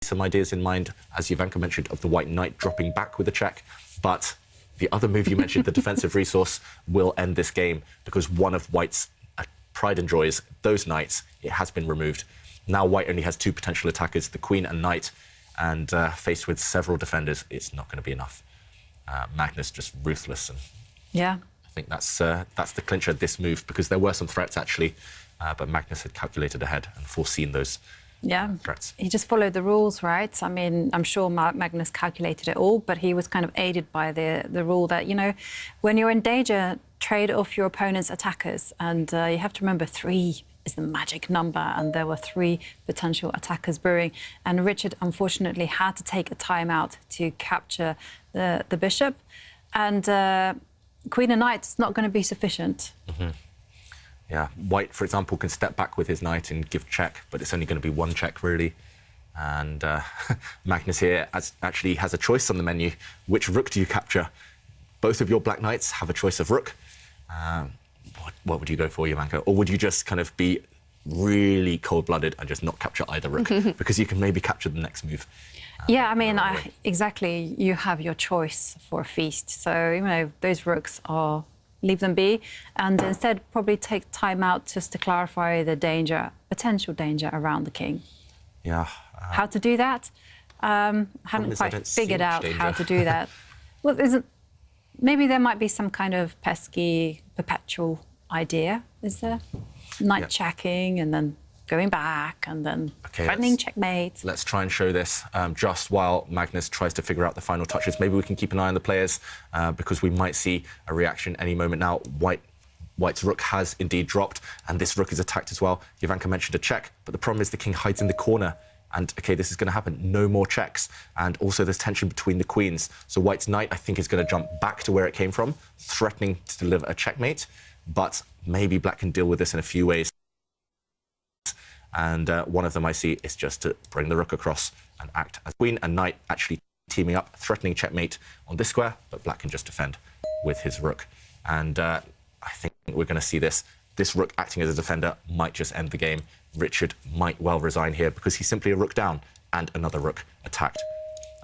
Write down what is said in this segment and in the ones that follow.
some ideas in mind, as Jovanka mentioned, of the white knight dropping back with a check, but the other move you mentioned, the defensive resource, will end this game because one of white's pride and joys, those knights, it has been removed. Now white only has two potential attackers, the queen and knight, and faced with several defenders, it's not going to be enough. Magnus just ruthless, and yeah, I think that's the clincher of this move, because there were some threats actually, but Magnus had calculated ahead and foreseen those threats. He just followed the rules, right? I mean, I'm sure Magnus calculated it all, but he was kind of aided by the rule that, you know, when you're in danger, trade off your opponent's attackers, and you have to remember 3 is the magic number, and there were 3 potential attackers brewing, and Richard unfortunately had to take a timeout to capture the bishop, and queen and knight is not going to be sufficient. Yeah, white, for example, can step back with his knight and give check, but it's only going to be 1 check really, and Magnus here actually has a choice on the menu. Which rook do you capture? Both of your black knights have a choice of rook. What would you go for, Jovanka? Or would you just kind of be really cold-blooded and just not capture either rook? Because you can maybe capture the next move. Yeah, I mean, exactly. You have your choice for a feast. So, you know, those rooks are... leave them be, and instead probably take time out just to clarify the danger, potential danger around the king. Yeah. How to do that? Haven't quite figured out how to do that. Well, maybe there might be some kind of pesky, perpetual idea, is there? Knight checking and then going back and then threatening checkmate. Let's try and show this just while Magnus tries to figure out the final touches. Maybe we can keep an eye on the players because we might see a reaction any moment now. White's rook has indeed dropped, and this rook is attacked as well. Jovanka mentioned a check, but the problem is the king hides in the corner. And, OK, this is going to happen. No more checks. And also there's tension between the queens. So white's knight, I think, is going to jump back to where it came from, threatening to deliver a checkmate. But maybe black can deal with this in a few ways. And one of them I see is just to bring the rook across and act as queen and knight actually teaming up, threatening checkmate on this square, but black can just defend with his rook. And I think we're going to see this. This rook acting as a defender might just end the game. Richard might well resign here because he's simply a rook down and another rook attacked.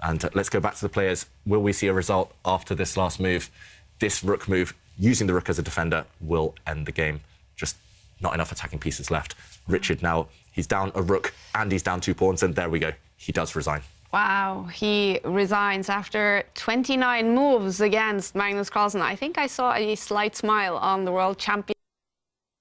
And let's go back to the players. Will we see a result after this last move? This rook move, using the rook as a defender, will end the game. Just not enough attacking pieces left. Richard now, he's down a rook and he's down 2 pawns, and there we go. He does resign. Wow, he resigns after 29 moves against Magnus Carlsen. I think I saw a slight smile on the world champion.